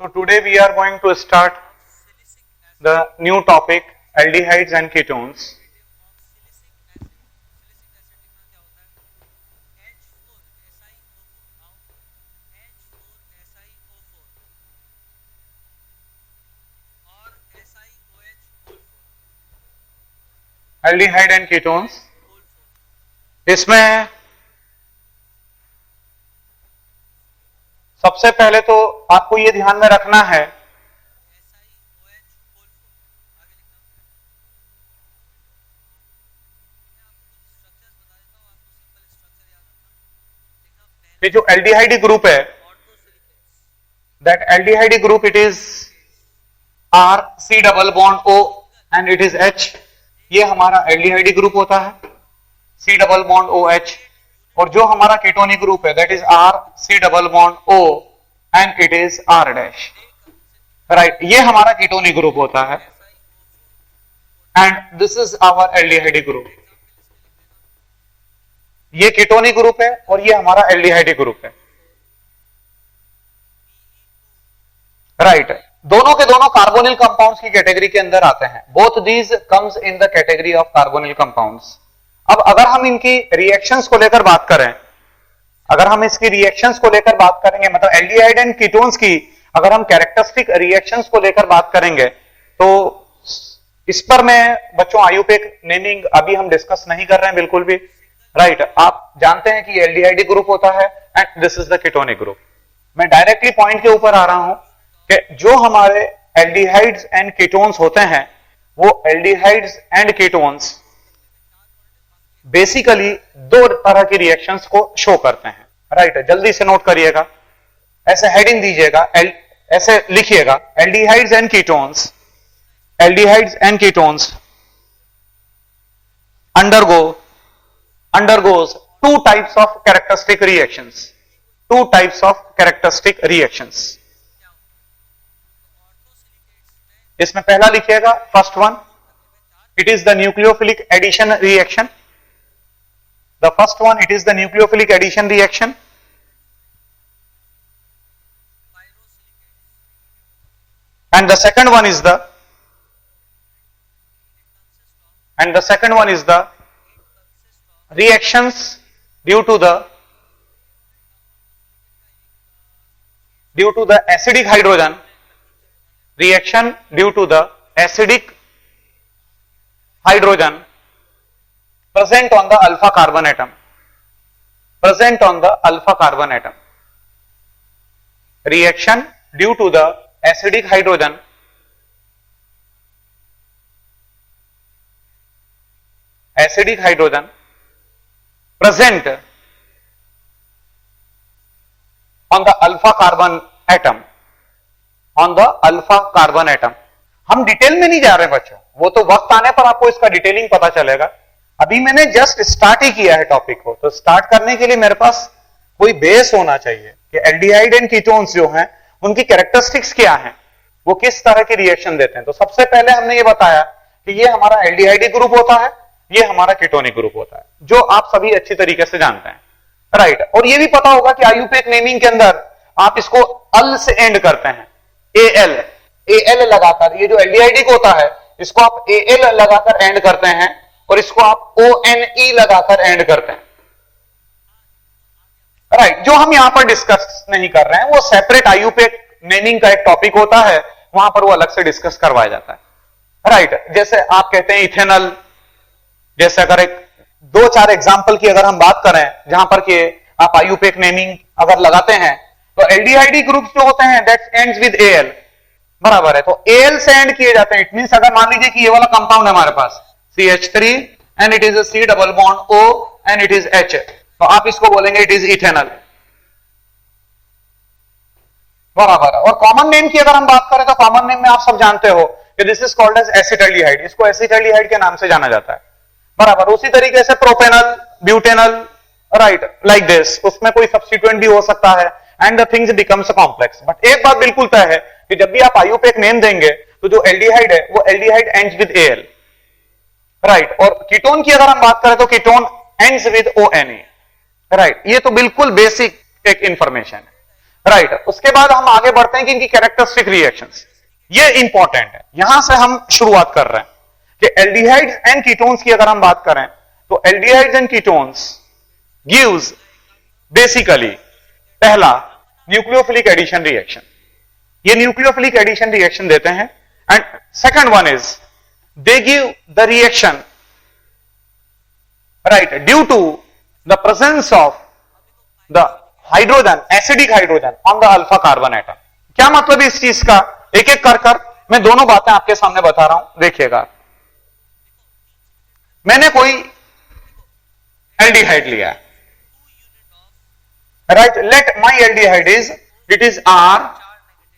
So today we are going to start the new topic, aldehydes and ketones. Aldehyde and ketones. इसमें सबसे पहले तो आपको ये ध्यान में रखना है कि जो एल्डिहाइड ग्रुप है, that aldehyde group it is R C double bond O and it is H. ये हमारा एल्डिहाइड ग्रुप होता है, C डबल बॉन्ड OH. और जो हमारा केटोनिक ग्रुप है that is R C double bond O and it is R dash. Right, ये हमारा केटोनिक ग्रुप होता है and this is our aldehyde group. ये केटोनिक ग्रुप है और ये हमारा एल्डिहाइड ग्रुप है. राइट, दोनों के दोनों कार्बोनिल कंपाउंड्स की कैटेगरी के अंदर आते हैं. Both these comes in the category of carbonyl compounds. अब अगर हम इनकी रिएक्शंस को लेकर बात करें, अगर हम इसकी रिएक्शंस को लेकर बात करेंगे, मतलब एल्डिहाइड एंड कीटोन्स की अगर हम कैरेक्टरिस्टिक रिएक्शंस को लेकर बात करेंगे तो इस पर मैं बच्चों आयुपेक नेमिंग अभी हम डिस्कस नहीं कर रहे हैं बिल्कुल भी. राइट, आप जानते हैं कि एल्डिहाइड ग्रुप होता है and this is the ketonic group. मैं डायरेक्टली पॉइंट के ऊपर आ रहा हूं कि जो हमारे एल्डिहाइड्स एंड कीटोन्स होते हैं वो एल्डिहाइड्स एंड कीटोन्स बेसिकली दो तरह की रिएक्शंस को शो करते हैं. राइट, जल्दी से नोट करिएगा, ऐसे हेडिंग दीजिएगा, ऐसे लिखिएगा, aldehydes and ketones. Aldehydes and ketones undergoes two types of characteristic reactions. Two types of characteristic reactions. इसमें पहला लिखिएगा, first one, it is the nucleophilic addition reaction. The first one, it is the nucleophilic addition reaction. And the second one is the reactions due to the acidic hydrogen. Reaction due to the acidic hydrogen present on the alpha carbon atom. Present on the alpha carbon atom. Reaction due to the acidic hydrogen present on the alpha carbon atom. On the alpha carbon atom. हम detail में नहीं जा रहे बच्चों, वो तो वक्त आने पर आपको इसका डिटेलिंग पता चलेगा. अभी मैंने जस्ट स्टार्ट ही किया है टॉपिक को, तो स्टार्ट करने के लिए मेरे पास कोई बेस होना चाहिए कि एल्डिहाइड एंड कीटोन्स जो हैं उनकी कैरेक्टरिस्टिक्स क्या हैं, वो किस तरह की रिएक्शन देते हैं. तो सबसे पहले हमने ये बताया कि ये हमारा एल्डिहाइड ग्रुप होता है, ये हमारा कीटोनिक ग्रुप होता है, जो आप सभी अच्छी तरीके से जानते हैं. राइट, और ये भी पता होगा कि आयुपेक नेमिंग के अंदर आप इसको अल से एंड करते हैं, एल लगाकर. ये जो एल्डिहाइड होता है इसको आप एल लगाकर एंड करते हैं और इसको आप ONE लगाकर एंड करते हैं. राइट, जो हम यहां पर डिस्कस नहीं कर रहे हैं वो सेपरेट आयुपेक नेमिंग का एक टॉपिक होता है, वहां पर वो अलग से डिस्कस करवाया जाता है. राइट, जैसे आप कहते हैं इथेनॉल, जैसे अगर एक दो चार एग्जांपल की अगर हम बात करें जहां पर कि आप आयुपेक नेमिंग अगर लगाते हैं तो एल्डिहाइड ग्रुप्स जो होते हैं दैट एंड्स विद AL, बराबर है, तो AL से एंड किए जाते हैं. इट मींस अगर मान लीजिए कि ये वाला कंपाउंड है हमारे पास CH3 and it is C double bond O and it is H, तो आप इसको बोलेंगे इट इज इथेनॉल, बराबर है. और कॉमन नेम की अगर हम बात करें तो कॉमन नेम में आप सब जानते हो कि this is called as acetaldehyde. इसको एसिटाल्डिहाइड के नाम से जाना जाता है, बराबर. उसी तरीके से propanol, butanol, right, like this, उसमें कोई सब्स्टिट्यूएंट भी हो सकता है and the things becomes complex. But एक बात बिल्कुल तय है कि जब भी आप आयुपेक नेम देंगे तो जो एल्डिहाइड है वो aldehyde ends with AL. Right, और कीटोन की अगर हम बात करें तो ketone ends with ONE. Right, ये तो बिल्कुल बेसिक एक इंफॉर्मेशन है. राइट उसके बाद हम आगे बढ़ते हैं कि इनकी कैरेक्टरिस्टिक रिएक्शंस, ये इंपॉर्टेंट है। यहां से हम शुरुआत कर रहे हैं कि एल्डिहाइड्स एंड कीटोन्स की अगर हम बात करें तो aldehydes and ketones gives basically पहला न्यूक्लियोफिलिक एडिशन रिएक्शन, ये न्यूक्लियोफिलिक एडिशन रिएक्शन देते हैं। And second one is they give the reaction right due to the presence of the hydrogen, acidic hydrogen on the alpha carbon atom. क्या मतलब है इस चीज का, एक एक कर मैं दोनों बातें आपके सामने बता रहा हूं, देखिएगा। मैंने कोई एल्डिहाइड लिया है, right, let my aldehyde is, it is R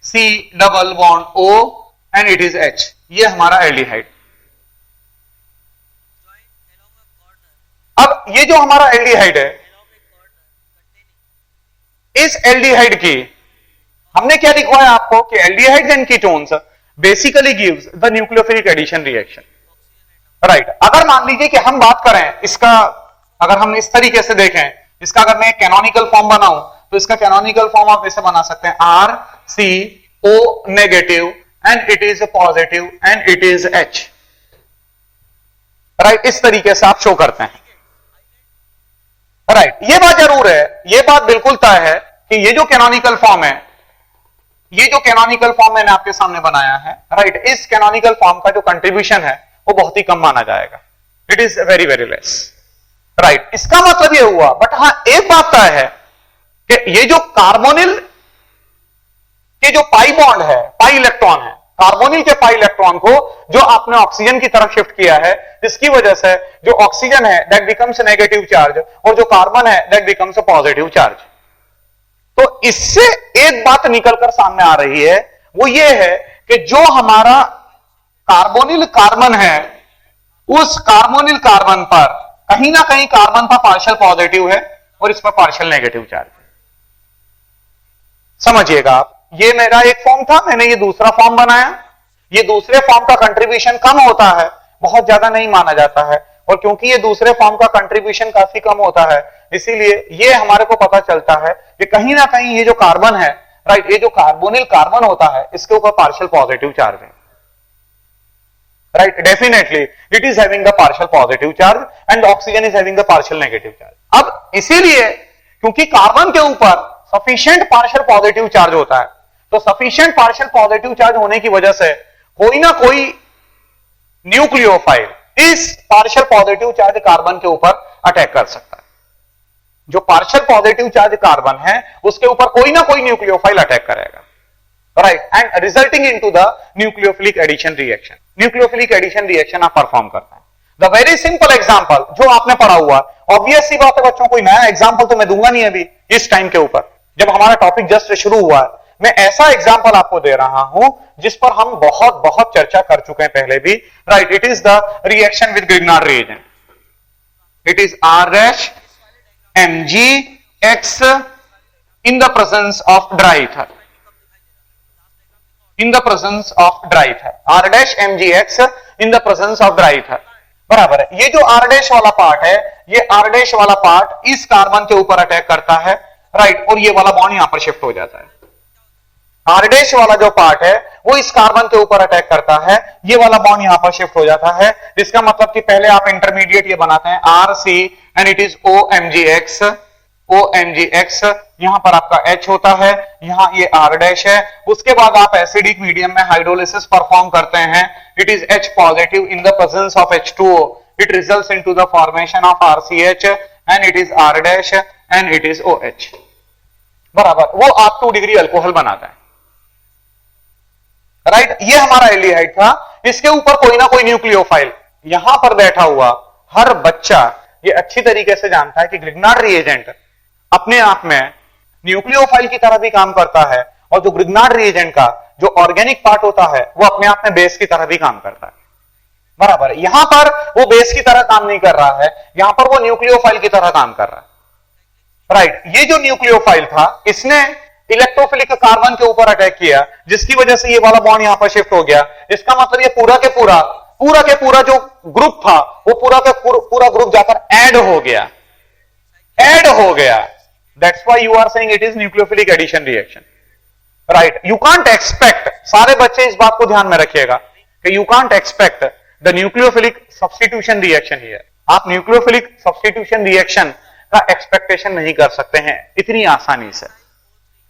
C double bond O and it is H, ये हमारा एल्डिहाइड। अब ये जो हमारा एल्डिहाइड है, इस एल्डिहाइड की हमने क्या लिखवाया आपको कि aldehydes and ketones basically gives the nucleophilic addition reaction, right. अगर मान लीजिए कि हम बात करें इसका, अगर हम इस तरीके से देखें, इसका अगर मैं कैनोनिकल फॉर्म बनाऊं तो इसका कैनोनिकल फॉर्म आप ऐसे बना सकते हैं, R C O negative and it is positive and it is H, right, इस तरीके से आप शो करते हैं, राइट। ये बात जरूर है, ये बात बिल्कुल तय है कि ये जो कैनोनिकल फॉर्म है, ये जो कैनोनिकल फॉर्म मैंने आपके सामने बनाया है, राइट, इस कैनोनिकल फॉर्म का जो कंट्रीब्यूशन है वो बहुत ही कम माना जाएगा, it is very very less, right. इसका मतलब ये हुआ, बट हां एक बात तय है कि ये जो कार्बोनिल के जो पाई बॉन्ड है, पाई इलेक्ट्रॉन है, कार्बोनिल के पाई इलेक्ट्रॉन को जो आपने ऑक्सीजन की तरफ शिफ्ट किया है, जिसकी वजह से जो ऑक्सीजन है दैट बिकम्स नेगेटिव चार्ज और जो कार्बन है दैट बिकम्स पॉजिटिव चार्ज। तो इससे एक बात निकलकर सामने आ रही है, वो ये है कि जो हमारा कार्बोनिल कार्बन है, उस कार्बोनिल कार्बन पर कहीं ना कहीं कार्बन पर पार्शियल पॉजिटिव है और इस पर पार्शियल नेगेटिव चार्ज है। समझिएगा आप, ये मेरा एक फॉर्म था, मैंने ये दूसरा फॉर्म बनाया, ये दूसरे फॉर्म का कंट्रीब्यूशन कम होता है, बहुत ज्यादा नहीं माना जाता है, और क्योंकि ये दूसरे फॉर्म का कंट्रीब्यूशन काफी कम होता है, इसीलिए ये हमारे को पता चलता है कि कहीं ना कहीं ये जो कार्बन है, राइट, ये जो कार्बोनिल कार्बन होता है, इसके ऊपर पार्शियल पॉजिटिव चार्ज है, right, definitely it is having the partial positive charge and oxygen is having the partial negative charge. अब इसीलिए क्योंकि कार्बन के ऊपर सफिशिएंट पार्शियल पॉजिटिव चार्ज होता है, तो सफिशिएंट पार्शियल पॉजिटिव चार्ज होने की वजह से कोई ना कोई न्यूक्लियोफाइल इस पार्शियल पॉजिटिव चार्ज कार्बन के ऊपर अटैक कर सकता है। जो पार्शियल पॉजिटिव चार्ज कार्बन है उसके ऊपर कोई ना कोई न्यूक्लियोफाइल अटैक करेगा, right, and resulting into the nucleophilic addition reaction. Nucleophilic addition reaction आप परफॉर्म करते हैं। द वेरी सिंपल एग्जांपल जो आपने पढ़ा हुआ, ऑब्वियस सी बात है बच्चों, कोई नया एग्जांपल तो मैं दूंगा नहीं अभी इस टाइम के ऊपर, जब हमारा टॉपिक जस्ट शुरू हुआ है। मैं ऐसा एग्जांपल आपको दे रहा हूं जिस पर हम बहुत बहुत चर्चा कर चुके हैं पहले भी, right, it is the reaction with Grignard reagent. It is R-MgX in the presence of dry ether, in the presence of dry ether, R-MgX in the presence of dry ether, बराबर है। ये जो R- वाला part है, ये R- वाला part इस carbon के ऊपर अटैक करता है, राइट, और ये वाला बॉन्ड यहां पर शिफ्ट हो जाता है। R- वाला जो पार्ट है वो इस कार्बन के ऊपर अटैक करता है, ये वाला बॉन्ड यहां पर शिफ्ट हो जाता है। इसका मतलब कि पहले आप इंटरमीडिएट ये बनाते हैं RC and it is OMgX, OMgX, यहां पर आपका H होता है, यहां ये R' है। उसके बाद आप एसिडिक मीडियम में हाइड्रोलिसिस परफॉर्म करते हैं, it is H positive in the presence of H2O, it results into the formation of RCH and it is R' and it is OH, बराबर, वो आप 2 डिग्री अल्कोहल बनाता है, राइट। ये हमारा एल्डिहाइड था, इसके ऊपर कोई ना कोई न्यूक्लियोफाइल, यहां पर बैठा हुआ हर बच्चा ये अच्छी तरीके से जानता है कि ग्रिग्नार्ड रिएजेंट अपने आप में न्यूक्लियोफाइल की तरह भी काम करता है, और जो ग्रिग्नार्ड रिएजेंट का जो ऑर्गेनिक पार्ट होता है वो अपने आप में बेस की तरह भी काम करता है, बराबर। यहां पर वो बेस की तरह काम नहीं कर रहा है, यहां पर वो न्यूक्लियोफाइल की तरह काम कर रहा है, राइट। ये जो न्यूक्लियोफाइल था इसने इलेक्ट्रोफिलिक कार्बन के ऊपर अटैक किया, जिसकी वजह से ये वाला बॉन्ड यहां पर शिफ्ट हो गया। इसका मतलब ये पूरा के पूरा जो ग्रुप था वो पूरा के पूरा ग्रुप जाकर ऐड हो गया, that's why you are saying it is nucleophilic addition reaction, right. You can't expect, सारे बच्चे इस बात को ध्यान में रखिएगा कि you can't expect the nucleophilic substitution reaction here. आप न्यूक्लियोफिलिक सब्स्टिट्यूशन रिएक्शन का एक्सपेक्टेशन नहीं कर सकते हैं इतनी आसानी से,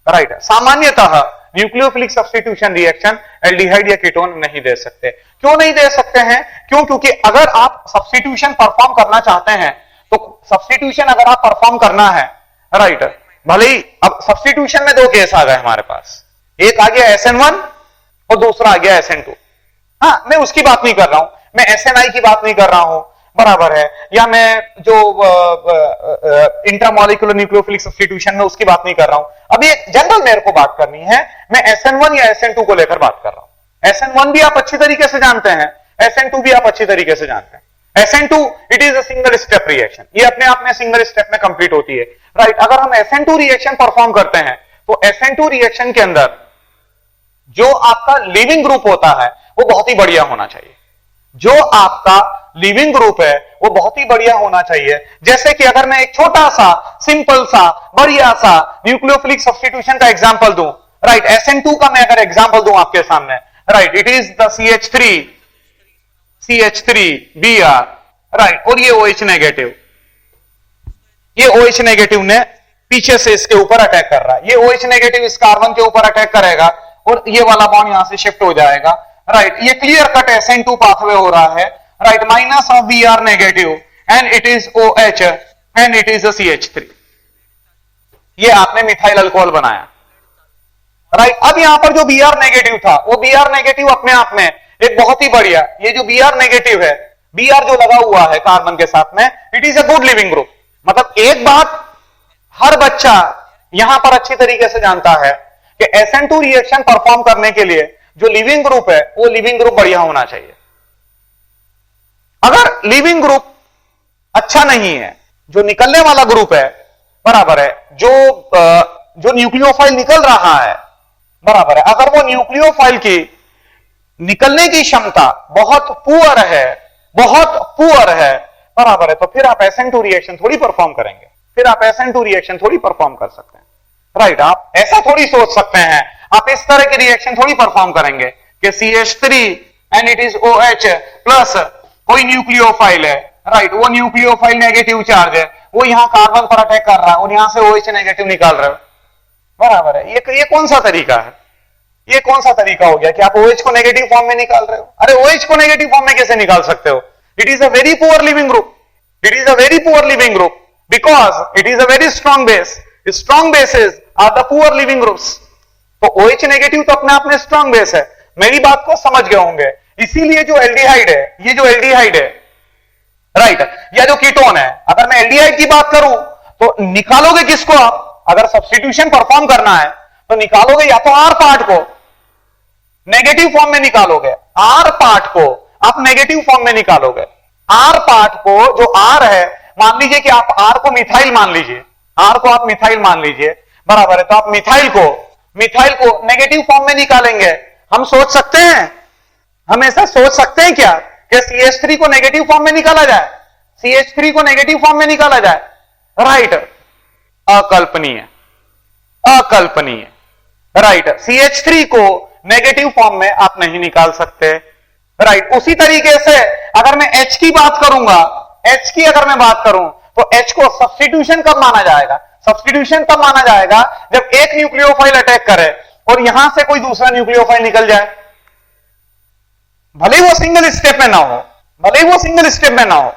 राइट। सामान्यतः न्यूक्लियोफिलिक सब्स्टिट्यूशन रिएक्शन एल्डिहाइड या कीटोन नहीं दे सकते। क्यों नहीं दे सकते हैं? क्योंकि अगर आप सब्स्टिट्यूशन परफॉर्म करना चाहते हैं तो सब्स्टिट्यूशन अगर आप परफॉर्म करना है, राइट, भले ही अब सब्स्टिट्यूशन में दो केस आ गए हमारे पास, एक आ गया SN1 और दूसरा आ गया SN2। हाँ, मैं उसकी बात नहीं कर रहा हूं, मैं SNI की बात नहीं कर रहा हूं, बराबर है, या मैं जो इंट्रामॉलिक्यूलर न्यूक्लियोफिलिक सब्स्टिट्यूशन में उसकी बात नहीं कर रहा हूं। अभी एक जनरल मेरे को बात करनी है, मैं SN1 या SN2 को लेकर बात कर रहा हूं। SN1 भी आप अच्छी तरीके से जानते हैं, SN2 भी आप अच्छी तरीके से जानते हैं। SN2 it is a single step reaction, ये अपने आप में सिंगल स्टेप में कंप्लीट होती है, राइट। अगर हम SN2 रिएक्शन परफॉर्म करते हैं तो SN2 रिएक्शन के अंदर जो आपका लिविंग ग्रुप होता है वो बहुत ही बढ़िया होना चाहिए। जो आपका लिविंग ग्रुप है वो बहुत ही बढ़िया होना चाहिए। जैसे कि अगर मैं एक छोटा सा सिंपल सा बढ़िया सा न्यूक्लियोफिलिक सब्स्टिट्यूशन का एग्जांपल दूं, राइट, SN2 का मैं अगर एग्जांपल दूं आपके सामने, right, it is the CH3Br, right, और ये OH नेगेटिव, ये OH नेगेटिव ने पीछे से इसके ऊपर अटैक कर रहा है, ये OH नेगेटिव इस कार्बन के ऊपर अटैक करेगा और ये वाला बॉन्ड यहां से शिफ्ट हो जाएगा, राइट। ये क्लियर कट SN2 पाथवे हो रहा है, right, minus of Br negative and it is OH and it is CH3। ये आपने मिथाइल अल्कोहल बनाया, राइट। अब यहां पर जो Br नेगेटिव था वो Br नेगेटिव अपने आप में एक बहुत ही बढ़िया, ये जो Br नेगेटिव है, Br जो लगा हुआ है कार्बन के साथ में, it is a good leaving group. मतलब एक बात हर बच्चा यहां पर अच्छी तरीके से जानता है कि SN2 रिएक्शन परफॉर्म करने के लिए जो लिविंग ग्रुप है वो लिविंग ग्रुप बढ़िया होना चाहिए। अगर लिविंग ग्रुप अच्छा नहीं है, जो निकलने वाला ग्रुप है, बराबर है, जो न्यूक्लियोफाइल निकल रहा है, बराबर है, अगर वो न्यूक्लियोफाइल की निकलने की क्षमता बहुत पुअर है, बहुत पुअर है, बराबर है, तो फिर आप SN2 रिएक्शन थोड़ी परफॉर्म करेंगे, फिर आप SN2 रिएक्शन थोड़ी परफॉर्म कर सकते हैं, राइट। आप ऐसा थोड़ी सोच सकते हैं, आप इस तरह की रिएक्शन थोड़ी परफॉर्म करेंगे कि CH3 and it is OH plus कोई न्यूक्लियोफाइल है, राइट, वो न्यूक्लियोफाइल नेगेटिव चार्ज है, वो यहां कार्बन पर अटैक कर रहा है और यहां से OH नेगेटिव निकाल रहे हो, बराबर है। ये कौन सा तरीका है? ये कौन सा तरीका हो गया कि आप OH को नेगेटिव फॉर्म में निकाल रहे हो? अरे OH को नेगेटिव फॉर्म में कैसे निकाल सकते हो? It is a very poor leaving group, it is a very poor leaving group because it is a very strong base. Strong bases are the poor leaving groups. तो OH negative तो अपने आप में स्ट्रॉन्ग बेस है, मेरी बात को समझ गए होंगे। इसीलिए जो एल्डिहाइड है, ये जो एल्डिहाइड है, राइट, या जो कीटोन है, अगर मैं एल्डिहाइड की बात करूं तो निकालोगे किसको आप? अगर सब्स्टिट्यूशन परफॉर्म करना है तो निकालोगे या तो R पार्ट को नेगेटिव फॉर्म में निकालोगे, R पार्ट को आप नेगेटिव फॉर्म में निकालोगे। R पार्ट को, जो R है, मान लीजिए कि आप R को मिथाइल मान लीजिए, R को आप मिथाइल मान लीजिए, बराबर है, तो आप मिथाइल को नेगेटिव फॉर्म में निकालेंगे। हम सोच सकते हैं, हम ऐसा सोच सकते हैं क्या कि CH3 को नेगेटिव फॉर्म में निकाला जाए, CH3 को नेगेटिव फॉर्म में निकाला जाए, राइट, अकल्पनीय, अकल्पनीय, राइट। CH3 को नेगेटिव फॉर्म में आप नहीं निकाल सकते, राइट। उसी तरीके से अगर मैं H की बात करूंगा, H की अगर मैं बात करूं तो H को सब्स्टिट्यूशन कब माना जाएगा? सब्स्टिट्यूशन तब माना जाएगा जब एक न्यूक्लियोफाइल अटैक करे और यहां से कोई दूसरा न्यूक्लियोफाइल निकल जाए, भले वो सिंगल स्टेप में ना हो, भले वो सिंगल स्टेप में ना हो,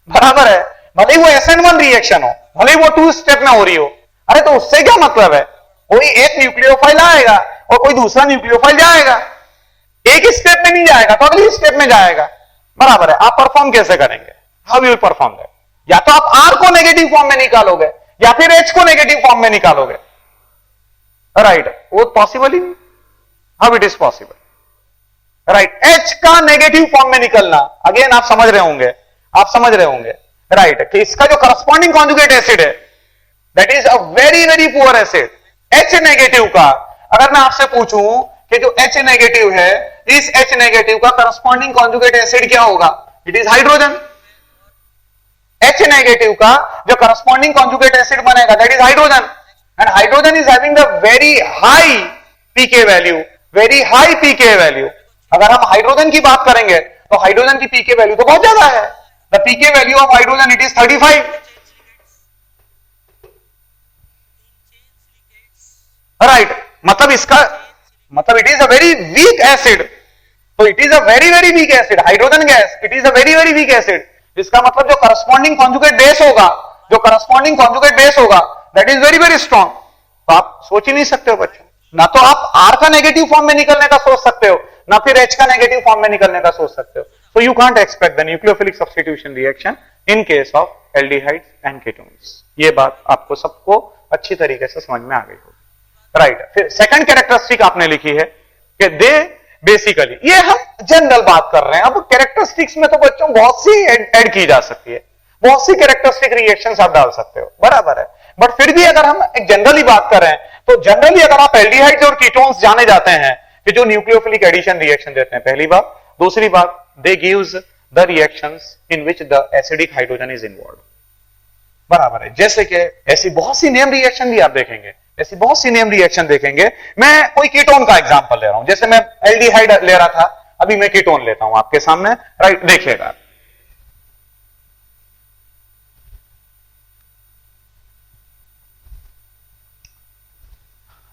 बराबर है, भले वो SN1 रिएक्शन हो, भले वो 2 स्टेप में हो रही हो। अरे तो उससे क्या मतलब है? कोई एक न्यूक्लियोफाइल आएगा और कोई दूसरा न्यूक्लियोफाइल जाएगा, एक स्टेप में नहीं जाएगा तो अगली स्टेप में जाएगा, बराबर है। आप परफॉर्म कैसे करेंगे? How you will perform that? या तो आप R को नेगेटिव फॉर्म में निकालोगे या फिर H को नेगेटिव फॉर्म में निकालोगे, राइट, वो पॉसिबल ही नहीं। How it is possible, right. H का नेगेटिव फॉर्म में निकलना, अगेन आप समझ रहे होंगे, आप समझ रहे होंगे, राइट, कि इसका जो करस्पॉन्डिंग कॉन्जुगेट एसिड है that is a very very poor acid. H negative का अगर मैं आपसे पूछूं कि जो H नेगेटिव है, इस H नेगेटिव का करस्पॉन्डिंग कॉन्जुगेट एसिड क्या होगा? It is hydrogen, H negative का जो करस्पॉन्डिंग कॉन्जुगेट एसिड बनेगा that is hydrogen, and hydrogen is having the very high pK value, very high pK value. अगर हम हाइड्रोजन की बात करेंगे तो हाइड्रोजन की पीके वैल्यू तो बहुत ज्यादा है। The pK value of hydrogen it is 35, right. मतलब इसका मतलब it is a very weak acid, तो it is a very very weak acid, hydrogen gas it is a very very weak acid. इसका मतलब जो करस्पॉन्डिंग कॉन्जुगेट बेस होगा, जो corresponding conjugate base होगा that is very very strong. तो आप सोच ही नहीं सकते हो बच्चों, ना तो आप आर का नेगेटिव फॉर्म में निकलने का सोच सकते हो, ना फिर एच का नेगेटिव फॉर्म में निकलने का सोच सकते हो। So you can't expect the nucleophilic substitution reaction in case of aldehydes and ketones. ये बात आपको सबको अच्छी तरीके से समझ में आ गई होगी, राइट। फिर सेकंड कैरेक्टरिस्टिक आपने लिखी है कि दे बेसिकली, ये हम जनरल बात कर रहे हैं। अब कैरेक्टरिस्टिक्स में तो बच्चों बहुत सी ऐड की जा सकती है, बहुत सी कैरेक्टरिस्टिक रिएक्शंस आप डाल सकते हो, बराबर है। बट फिर भी अगर हम एक जनरली बात कर रहे हैं तो जनरली अगर आप एल्डिहाइड्स और कीटोन्स जाने जाते हैं कि जो न्यूक्लियोफिलिक एडिशन रिएक्शन देते हैं, पहली बात। दूसरी बात, they gives the reactions in which the acidic hydrogen is involve, बराबर है। जैसे कि ऐसी बहुत सी नेम रिएक्शन भी आप देखेंगे, ऐसी बहुत सी नेम रिएक्शन देखेंगे। मैं कोई कीटोन का एग्जांपल ले रहा हूं, जैसे मैं एल्डिहाइड ले रहा था, अभी मैं कीटोन लेता हूं आपके सामने, राइट। देखिएगा,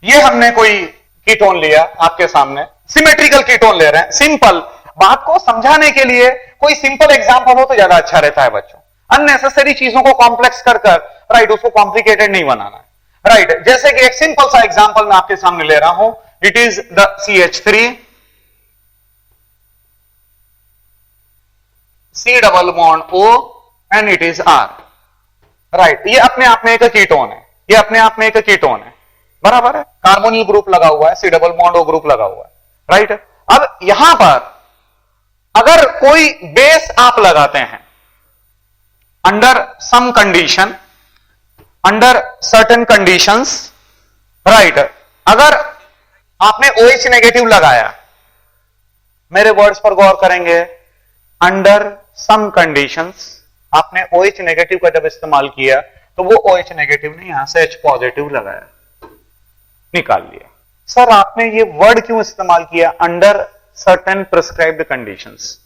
ये हमने कोई कीटोन लिया आपके सामने, सिमेट्रिकल कीटोन ले रहे हैं। सिंपल बात को समझाने के लिए कोई सिंपल एग्जांपल हो तो ज्यादा अच्छा रहता है बच्चों, अननेसेसरी चीजों को कॉम्प्लेक्स कर राइट उसको कॉम्प्लिकेटेड नहीं बनाना है, राइट। जैसे कि एक सिंपल सा एग्जांपल मैं आपके सामने ले रहा हूं, it is the CH3 C double bond O and it is R, right. ये अपने आप में एक कीटोन है, ये अपने आप में एक कीटोन है, बराबर है। कार्बोनिल ग्रुप लगा हुआ है, C double bond O group लगा हुआ है, राइट। अब यहां पर अगर कोई बेस आप लगाते हैं under some condition, under certain conditions, right. अगर आपने OH नेगेटिव लगाया, मेरे वर्ड्स पर गौर करेंगे, अंडर सम कंडीशंस आपने OH नेगेटिव का जब इस्तेमाल किया तो वो OH नेगेटिव ने यहां से H पॉजिटिव लगाया, निकाल लिया। सर आपने ये वर्ड क्यों इस्तेमाल किया, under certain prescribed conditions,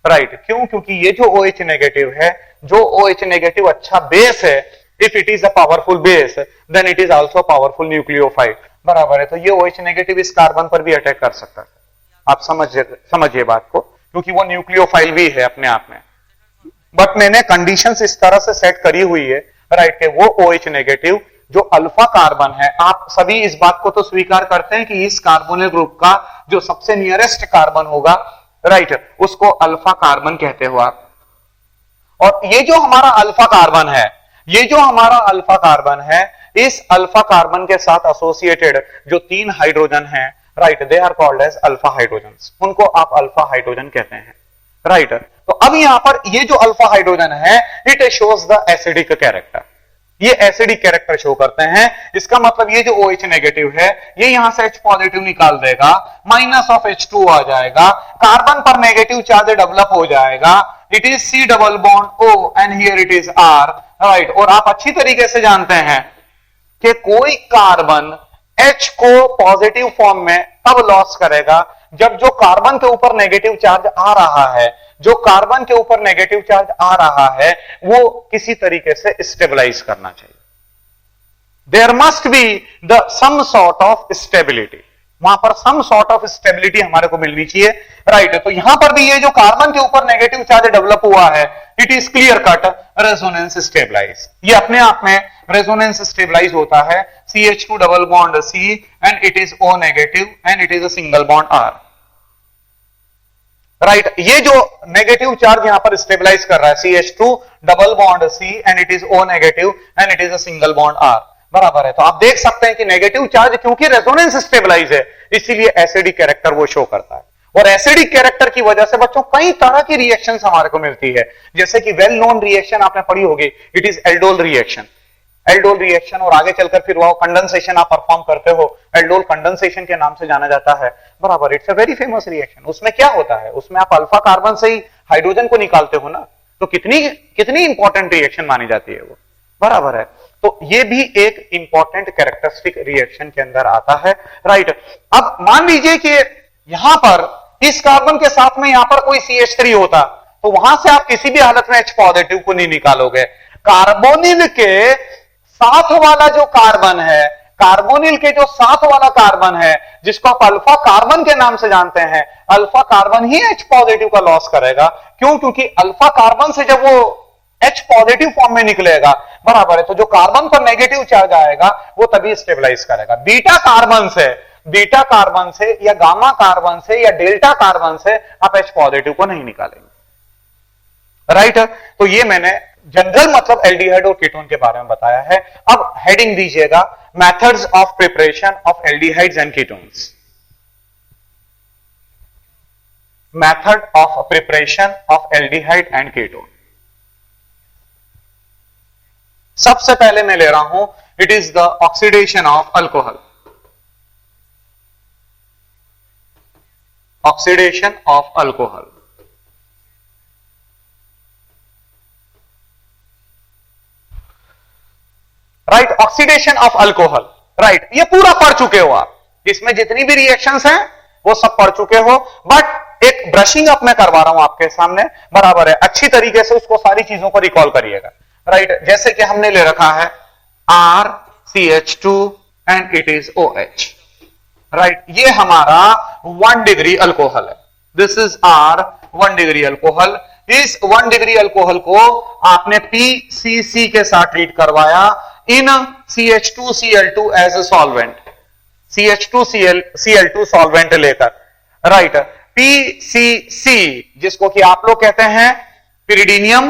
right. क्यों? क्योंकि ये जो OH नेगेटिव है, जो OH नेगेटिव अच्छा बेस है, if it is a powerful base then it is also powerful nucleophile, बराबर है। तो ये OH नेगेटिव इस कार्बन पर भी अटैक कर सकता है, आप समझिए बात को, क्योंकि वो न्यूक्लियोफाइल भी है अपने आप में। बट मैंने कंडीशंस इस तरह से सेट करी हुई है, राइट, कि वो OH नेगेटिव जो अल्फा कार्बन है, आप सभी इस बात को तो स्वीकार करते हैं कि इस कार्बोनिल ग्रुप का जो सबसे नियरेस्ट कार्बन होगा, राइट, उसको अल्फा कार्बन कहते हो आप। और ये जो हमारा अल्फा कार्बन है, ये जो हमारा अल्फा कार्बन है, इस अल्फा कार्बन के साथ एसोसिएटेड जो 3 हाइड्रोजन हैं, right, they are called as alpha hydrogen, उनको आप अल्फा हाइड्रोजन कहते हैं, राइट। तो अब यहां पर ये जो अल्फा हाइड्रोजन है, it shows the acidic character, ये एसिडिक कैरेक्टर शो करते हैं। इसका मतलब ये जो OH नेगेटिव है, ये यहां से H पॉजिटिव निकाल देगा, माइनस ऑफ H2 आ जाएगा, कार्बन पर नेगेटिव चार्ज डेवलप हो जाएगा, it is C double bond O and here it is R, right. और आप अच्छी तरीके से जानते हैं कि कोई कार्बन H को पॉजिटिव फॉर्म में तब लॉस करेगा जब जो कार्बन के ऊपर नेगेटिव चार्ज आ रहा है, जो कार्बन के ऊपर नेगेटिव चार्ज आ रहा है, वो किसी तरीके से स्टेबलाइज करना चाहिए। There must be the some sort of stability, वहां पर सम सॉर्ट ऑफ स्टेबिलिटी हमारे को मिलनी चाहिए, राइट। तो यहां पर भी ये जो कार्बन के ऊपर नेगेटिव चार्ज डेवलप हुआ है, it is clear cut resonance stabilize, ये अपने आप में रेजोनेंस स्टेबलाइज होता है, CH2 double bond C and it is O negative and it is a single bond R, right. ये जो नेगेटिव चार्ज यहां पर स्टेबलाइज कर रहा है, CH2 double bond C and it is O negative and it is a single bond R, बराबर है। तो आप देख सकते हैं कि नेगेटिव चार्ज क्योंकि रेजोनेंस स्टेबलाइज है, इसीलिए एसिडिक कैरेक्टर वो शो करता है। और एसिडिक कैरेक्टर की वजह से बच्चों कई तरह की रिएक्शंस हमारे को मिलती है, जैसे कि वेल नोन रिएक्शन आपने पढ़ी होगी, it is aldol reaction, aldol reaction, और आगे चलकर फिर वो कंडेंसेशन आप परफॉर्म करते हो, एल्डोल कंडेंसेशन के नाम से जाना जाता है, बराबर। It's a very famous reaction. उसमें क्या होता है, उसमें आप अल्फा कार्बन से ही हाइड्रोजन को निकालते हो ना, तो कितनी कितनी इंपॉर्टेंट रिएक्शन मानी जाती है वो, बराबर है। तो ये भी एक इंपॉर्टेंट कैरेक्टरिस्टिक रिएक्शन के अंदर आता है, राइट। अब मान लीजिए कि यहां पर इस कार्बन के साथ में यहां पर कोई CH3 होता, तो वहां से आप किसी भी हालत में H पॉजिटिव को नहीं निकालोगे। कार्बोनिल के साथ वाला जो कार्बन है, कार्बोनिल के जो साथ वाला कार्बन है, जिसको आप अल्फा कार्बन के नाम से जानते हैं, अल्फा कार्बन ही H पॉजिटिव का लॉस करेगा। क्यों? क्योंकि अल्फा कार्बन से जब वो H पॉजिटिव फॉर्म में निकलेगा, बराबर है, तो जो कार्बन पर नेगेटिव चार्ज आएगा वो तभी स्टेबलाइज करेगा। बीटा कार्बन से या गामा कार्बन से या डेल्टा कार्बन से आप H पॉजिटिव को नहीं निकालेंगे, राइट। तो ये मैंने जनरल मतलब एल्डिहाइड और कीटोन के बारे में बताया है। अब हेडिंग दीजिएगा, methods of preparation of aldehydes and ketones. Method of preparation of aldehyde and ketone. सबसे पहले मैं ले रहा हूं, it is the oxidation of alcohol. Oxidation of alcohol, right. Oxidation of alcohol, right. ये पूरा पढ़ चुके हो आप, इसमें जितनी भी रिएक्शंस हैं वो सब पढ़ चुके हो, बट एक ब्रशिंग अप मैं करवा रहा हूं आपके सामने, बराबर है। अच्छी तरीके से उसको सारी चीजों को रिकॉल करिएगा, राइट। जैसे कि हमने ले रखा है RCH2 and it is OH, right. ये हमारा 1 डिग्री अल्कोहल है। This is R 1 degree alcohol. इस 1 डिग्री अल्कोहल को आपने PCC के साथ ट्रीट करवाया in CH2Cl2 as a solvent, CH2Cl2 solvent लेकर, राइट। PCC जिसको कि आप लोग कहते हैं पिरिडीनियम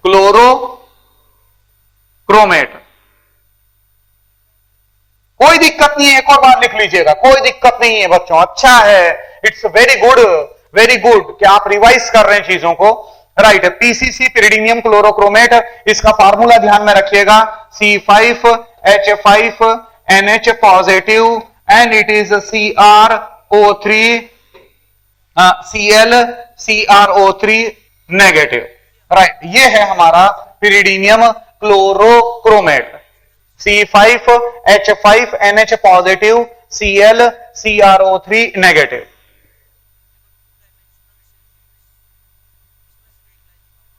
क्लोरोक्रोमेट। कोई दिक्कत नहीं है, एक और बार लिख लीजिएगा, कोई दिक्कत नहीं है बच्चों, अच्छा है, इट्स वेरी गुड कि आप रिवाइज कर रहे हैं चीजों को, राइट। PCC पिरिडीनियम क्लोरोक्रोमेट, इसका फार्मूला ध्यान में रखिएगा, C5H5NH positive and it is CrO3 CrO3 negative, right. ये है हमारा pyridinium chlorochromate, C5H5NH positive CrO3 negative,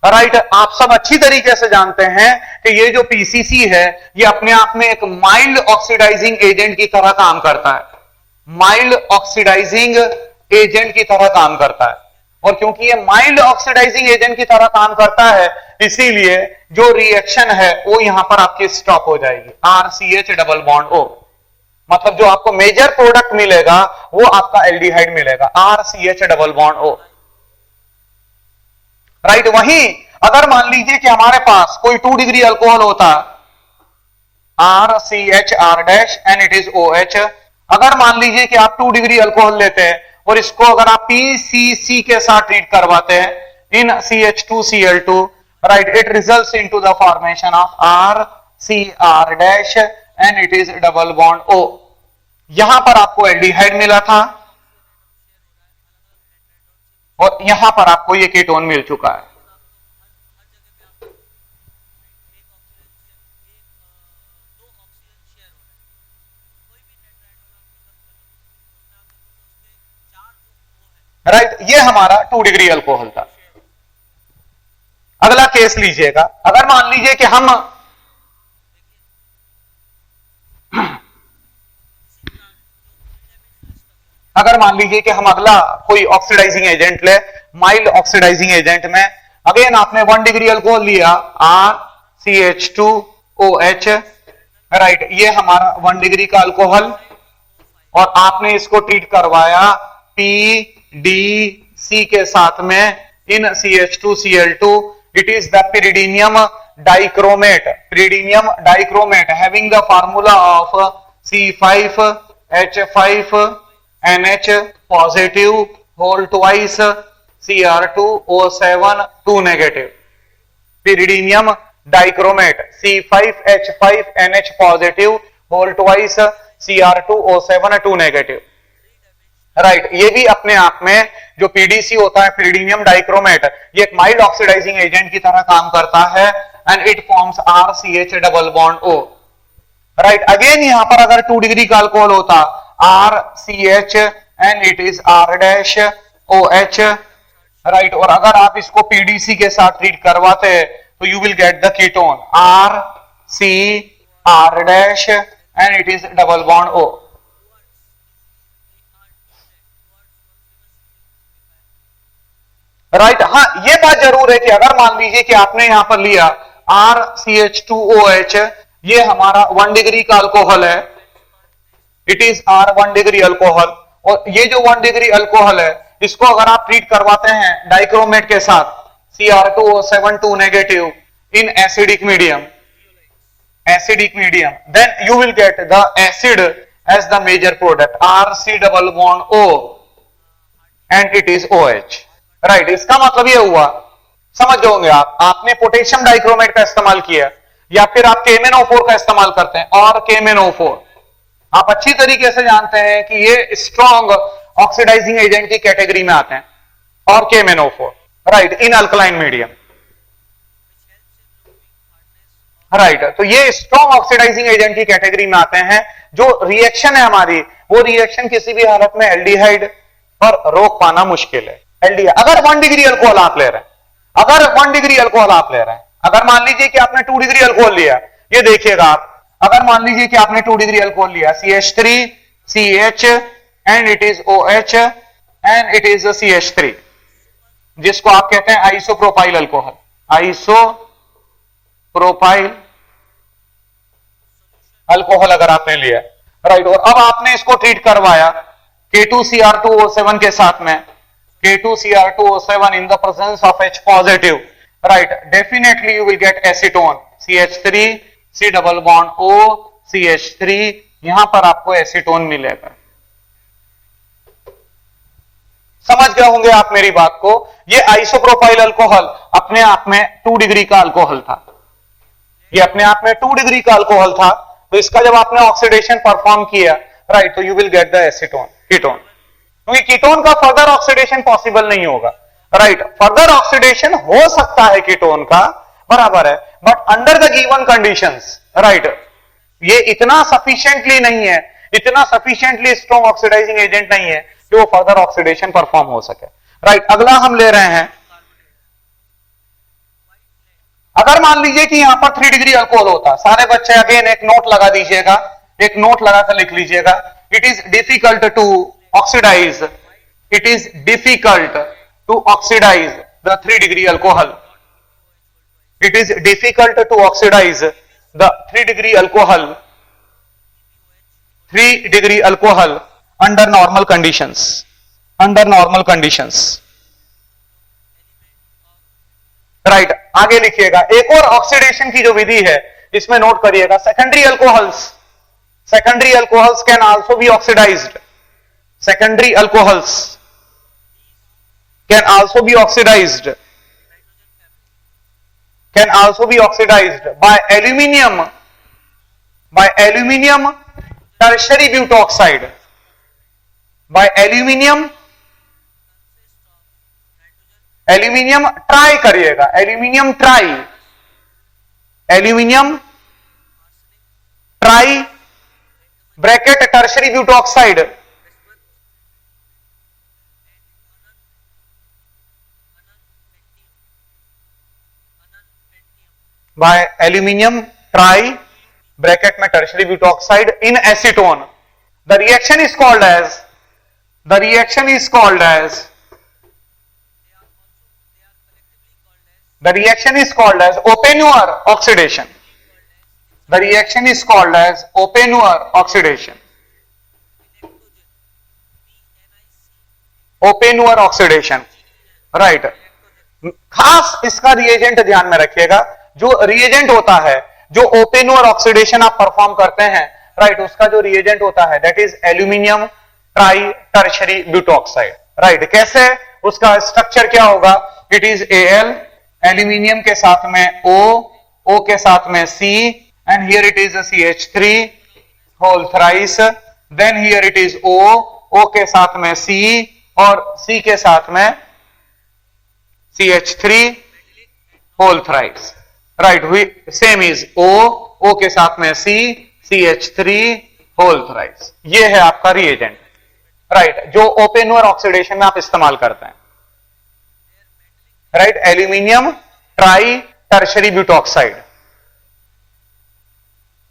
right. आप सब अच्छी तरीके से जानते हैं कि ये जो PCC है ये अपने आप में एक माइल्ड ऑक्सीडाइजिंग एजेंट की तरह काम करता है, माइल्ड ऑक्सीडाइजिंग एजेंट की तरह काम करता है। और क्योंकि ये माइल्ड ऑक्सीडाइजिंग एजेंट की तरह काम करता है, इसीलिए जो रिएक्शन है वो यहां पर आपकी स्टॉप हो जाएगी, RCH डबल बॉन्ड O। मतलब जो आपको मेजर प्रोडक्ट मिलेगा वो आपका एल्डिहाइड मिलेगा, RCH double bond O, right. वहीं अगर मान लीजिए कि हमारे पास कोई 2 डिग्री अल्कोहल होता, RCHR dash and it is OH। अगर मान लीजिए कि आप 2 डिग्री अल्कोहल लेते हैं और इसको अगर आप PCC के साथ ट्रीट करवाते हैं इन CH2Cl2, right, it results into the formation of RCR dash and it is double bond O। यहां पर आपको एल्डिहाइड मिला था और यहां पर आपको ये कीटोन मिल चुका है, राइट। ये हमारा 2 डिग्री अल्कोहल था। अगला केस लीजिएगा, अगर मान लीजिए कि हम अगला कोई ऑक्सीडाइजिंग एजेंट ले, माइल्ड ऑक्सीडाइजिंग एजेंट में अगेन आपने 1 डिग्री अल्कोहल लिया RCH2OH, राइट। ये हमारा 1 डिग्री का अल्कोहल और आपने इसको ट्रीट करवाया PDC के साथ में इन CH2Cl2, it is the pyridinium dichromate, having the formula of C5H5NH positive whole twice Cr2O7 2 negative, pyridinium dichromate C5H5NH positive whole twice Cr2O7 2 negative, right. ये भी अपने आप में जो पीडीसी होता है, pyridinium डाइक्रोमेट, ये एक माइल्ड ऑक्सीडाइजिंग एजेंट की तरह काम करता है and it forms RCH double bond O, right. Again यहां पर अगर 2 डिग्री का अल्कोहल होता RCH and it is R-OH, right. और अगर आप इसको पीडीसी के साथ ट्रीट करवाते तो you will get the ketone RCR- and it is double bond O, right. हाँ, ये बात जरूर है कि अगर मान लीजिए कि आपने यहां पर लिया RCH2OH, ये हमारा 1 डिग्री का अल्कोहल है, it is R1 degree alcohol, और ये जो 1 डिग्री अल्कोहल है इसको अगर आप ट्रीट करवाते हैं डाइक्रोमेट के साथ Cr2O7 2 negative in acidic medium, then you will get the acid as the major product RC double bond O and it is OH, right. इसका मतलब ये हुआ, समझ जाओगे आप, आपने पोटेशियम डाइक्रोमेट का इस्तेमाल किया या फिर आप KMnO4 का इस्तेमाल करते हैं, और KMnO4 आप अच्छी तरीके से जानते हैं कि ये स्ट्रॉन्ग ऑक्सीडाइजिंग एजेंट की कैटेगरी में आते हैं, और KMnO4, right, in alkaline medium, right. तो ये स्ट्रॉन्ग ऑक्सीडाइजिंग एजेंट की कैटेगरी में आते हैं। जो रिएक्शन है हमारी, वो रिएक्शन किसी भी हालत में एल्डिहाइड पर रोक पाना मुश्किल है। एल्डिहाइड अगर 1 डिग्री अल्कोहल आप ले रहे हैं, अगर मान लीजिए कि आपने 2 डिग्री अल्कोहल लिया, ये देखिएगा आप, अगर मान लीजिए कि आपने 2 डिग्री अल्कोहल लिया, CH3 CH and it is OH and it is CH3, जिसको आप कहते हैं आइसोप्रोपाइल अल्कोहल, आइसोप्रोपाइल अल्कोहल अगर आपने लिया, राइट। और अब आपने इसको ट्रीट करवाया K2Cr2O7 के साथ में, K2Cr2O7 in the presence of H positive, right, definitely you will get acetone, CH3 C double bond O CH3, यहां पर आपको एसीटोन मिलेगा। समझ गए होंगे आप मेरी बात को। ये आइसोप्रोपाइल अल्कोहल अपने आप में 2 डिग्री का अल्कोहल था, ये अपने आप में 2 डिग्री का अल्कोहल था, तो इसका जब आपने ऑक्सीडेशन परफॉर्म किया, राइट, तो you will get the acetone, ketone, क्योंकि कीटोन का फर्दर ऑक्सीडेशन पॉसिबल नहीं होगा, राइट। फर्दर ऑक्सीडेशन हो सकता है कीटोन का, बराबर है, but under the given conditions, right, ये इतना सफिशिएंटली नहीं है, इतना सफिशिएंटली स्ट्रॉन्ग ऑक्सीडाइजिंग एजेंट नहीं है कि वो फर्दर ऑक्सीडेशन परफॉर्म हो सके, राइट। अगला हम ले रहे हैं, अगर मान लीजिए कि यहां पर 3 डिग्री अल्कोहल होता, सारे बच्चे अगेन एक नोट लगा दीजिएगा, एक नोट लगाकर लिख लीजिएगा, it is difficult to oxidize, it is difficult to oxidize the 3 degree alcohol, it is difficult to oxidize the 3 degree alcohol under normal conditions, right। आगे लिखिएगा, एक और ऑक्सीडेशन की जो विधि है इसमें नोट करिएगा, secondary alcohols can also be oxidized, secondary alcohols can also be oxidized by aluminium tertiary butoxide, aluminium try करिएगा, aluminium try bracket tertiary butoxide by aluminium tri bracket में tertiary butoxide in acetone. The reaction is called as Oppenauer oxidation. Oppenauer oxidation, right। खास इसका reagent ध्यान में रखिएगा, जो reagent होता है, जो ओपेनुअर ऑक्सीडेशन आप परफॉर्म करते हैं, राइट, उसका जो रिएजेंट होता है that is aluminium tri tertiary butoxide, right. कैसे, उसका स्ट्रक्चर क्या होगा, इट इज Al, एल्यूमिनियम के साथ में O के साथ में C, and here it is CH3 whole thrice, then here it is O, O के साथ में C और C के साथ में CH3 whole thrice, right. Same is O, O के साथ में C, CH3 होल थ्राइस। ये है आपका रिएजेंट, राइट, जो ओपेनवेयर ऑक्सीडेशन में आप इस्तेमाल करते हैं, right. Aluminium tri tertiary butoxide,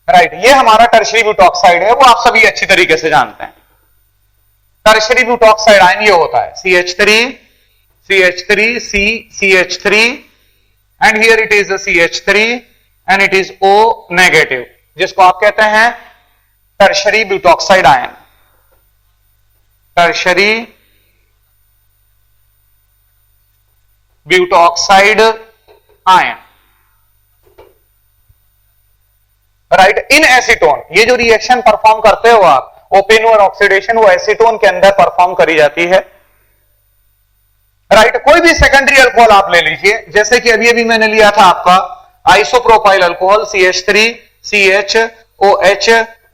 right, ये हमारा टर्शरी ब्यूटॉक्साइड है, वो आप सभी अच्छी तरीके से जानते हैं। टर्शरी ब्यूटॉक्साइड आयन ये होता है CH3, CH3, C, CH3 and here it is CH3 and it is O negative, जिसको आप कहते हैं tertiary butoxide ion, tertiary butoxide ion, right. In acetone, ये जो रिएक्शन परफॉर्म करते हो आप ओपेनवेयर ऑक्सीडेशन, वो एसीटोन के अंदर परफॉर्म करी जाती है, राइट। कोई भी सेकेंडरी अल्कोहल आप ले लीजिए, जैसे कि अभी अभी मैंने लिया था आपका isopropyl alcohol CH3 CHOH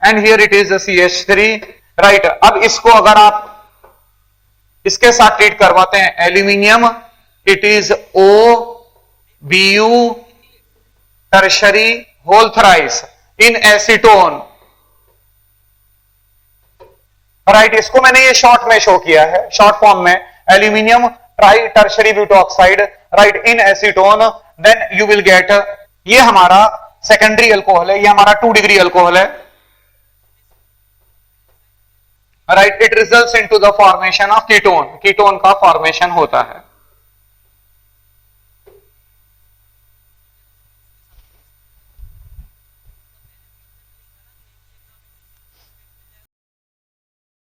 and here it is CH3, right. अब इसको अगर आप इसके साथ ट्रीट करवाते हैं aluminium, it is OBU tertiary whole thrice in acetone, right. इसको मैंने ये शॉर्ट में शो किया है, शॉर्ट फॉर्म में, aluminium tri tertiary butoxide, right, in acetone, then you will get, ये हमारा सेकेंडरी अल्कोहल है, ये हमारा 2 डिग्री अल्कोहल है, right. It results into the formation of ketone, ketone का फॉर्मेशन होता है।